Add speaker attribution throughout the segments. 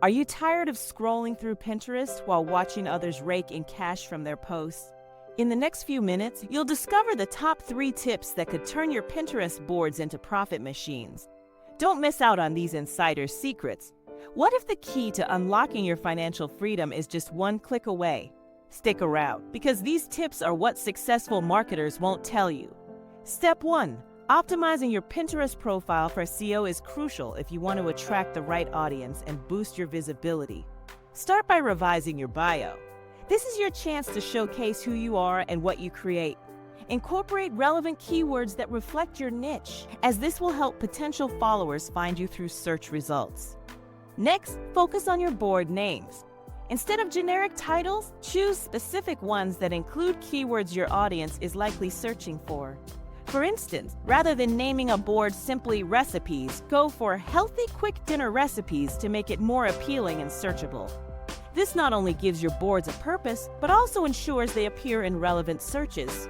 Speaker 1: Are you tired of scrolling through Pinterest while watching others rake in cash from their posts? In the next few minutes, you'll discover the top 3 tips that could turn your Pinterest boards into profit machines. Don't miss out on these insider secrets. What if the key to unlocking your financial freedom is just one click away? Stick around, because these tips are what successful marketers won't tell you. Step 1. Optimizing your Pinterest profile for SEO is crucial if you want to attract the right audience and boost your visibility. Start by revising your bio. This is your chance to showcase who you are and what you create. Incorporate relevant keywords that reflect your niche, as this will help potential followers find you through search results. Next, focus on your board names. Instead of generic titles, choose specific ones that include keywords your audience is likely searching for. For instance, rather than naming a board simply recipes, go for healthy quick dinner recipes to make it more appealing and searchable. This not only gives your boards a purpose, but also ensures they appear in relevant searches.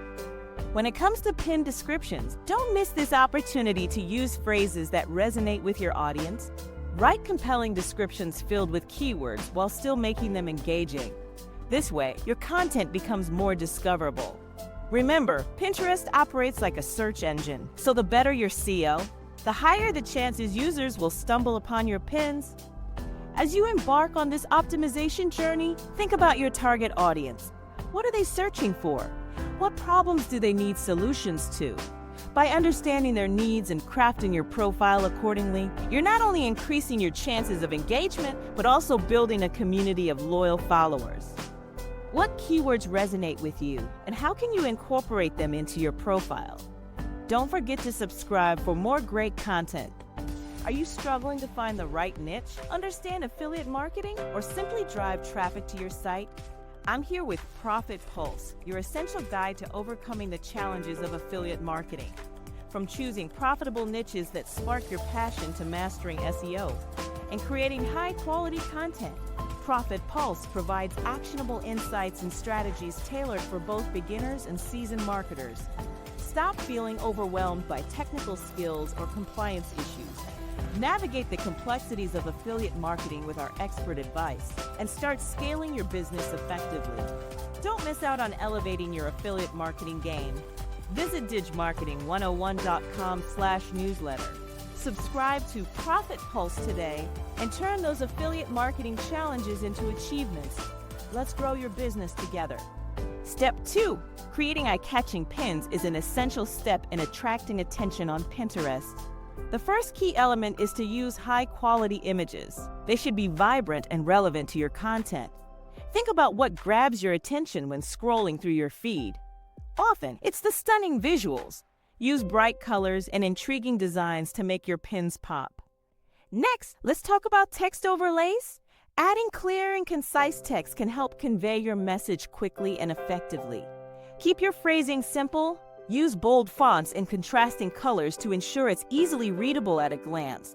Speaker 1: When it comes to pinned descriptions, don't miss this opportunity to use phrases that resonate with your audience. Write compelling descriptions filled with keywords while still making them engaging. This way, your content becomes more discoverable. Remember, Pinterest operates like a search engine, so the better your SEO, the higher the chances users will stumble upon your pins. As you embark on this optimization journey, think about your target audience. What are they searching for? What problems do they need solutions to? By understanding their needs and crafting your profile accordingly, you're not only increasing your chances of engagement, but also building a community of loyal followers. What keywords resonate with you, and how can you incorporate them into your profile? Don't forget to subscribe for more great content. Are you struggling to find the right niche, understand affiliate marketing, or simply drive traffic to your site? I'm here with Profit Pulse, your essential guide to overcoming the challenges of affiliate marketing. From choosing profitable niches that spark your passion to mastering SEO and creating high-quality content, Profit Pulse provides actionable insights and strategies tailored for both beginners and seasoned marketers. Stop feeling overwhelmed by technical skills or compliance issues. Navigate the complexities of affiliate marketing with our expert advice and start scaling your business effectively. Don't miss out on elevating your affiliate marketing game. Visit digmarketing101.com/newsletter. Subscribe to Profit Pulse today and turn those affiliate marketing challenges into achievements. Let's grow your business together. Step 2. Creating eye-catching pins is an essential step in attracting attention on Pinterest. The first key element is to use high-quality images. They should be vibrant and relevant to your content. Think about what grabs your attention when scrolling through your feed. Often, it's the stunning visuals. Use bright colors and intriguing designs to make your pins pop. Next, let's talk about text overlays. Adding clear and concise text can help convey your message quickly and effectively. Keep your phrasing simple. Use bold fonts and contrasting colors to ensure it's easily readable at a glance.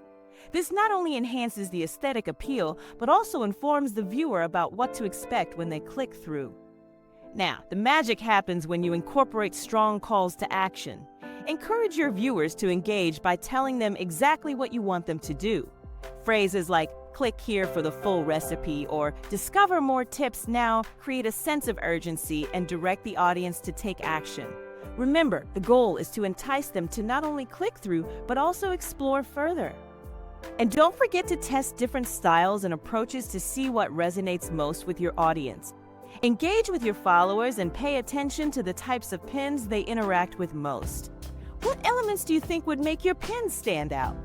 Speaker 1: This not only enhances the aesthetic appeal, but also informs the viewer about what to expect when they click through. Now, the magic happens when you incorporate strong calls to action. Encourage your viewers to engage by telling them exactly what you want them to do. Phrases like, "Click here for the full recipe," or "Discover more tips now," create a sense of urgency and direct the audience to take action. Remember, the goal is to entice them to not only click through, but also explore further. And don't forget to test different styles and approaches to see what resonates most with your audience. Engage with your followers and pay attention to the types of pins they interact with most. What elements do you think would make your pins stand out?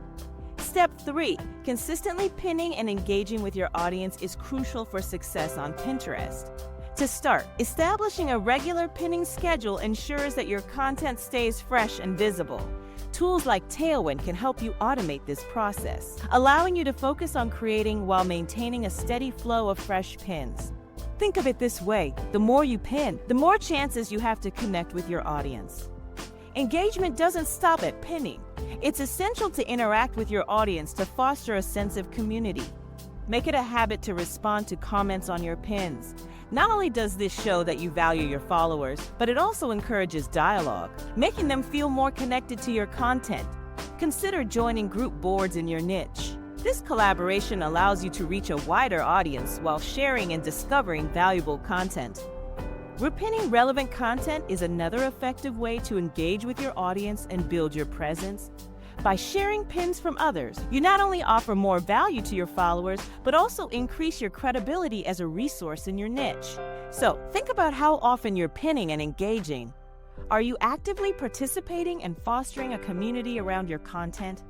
Speaker 1: Step 3. Consistently pinning and engaging with your audience is crucial for success on Pinterest. To start, establishing a regular pinning schedule ensures that your content stays fresh and visible. Tools like Tailwind can help you automate this process, allowing you to focus on creating while maintaining a steady flow of fresh pins. Think of it this way: the more you pin, the more chances you have to connect with your audience. Engagement doesn't stop at pinning. It's essential to interact with your audience to foster a sense of community. Make it a habit to respond to comments on your pins. Not only does this show that you value your followers, but it also encourages dialogue, making them feel more connected to your content. Consider joining group boards in your niche. This collaboration allows you to reach a wider audience while sharing and discovering valuable content. Repinning relevant content is another effective way to engage with your audience and build your presence. By sharing pins from others, you not only offer more value to your followers, but also increase your credibility as a resource in your niche. So, think about how often you're pinning and engaging. Are you actively participating and fostering a community around your content?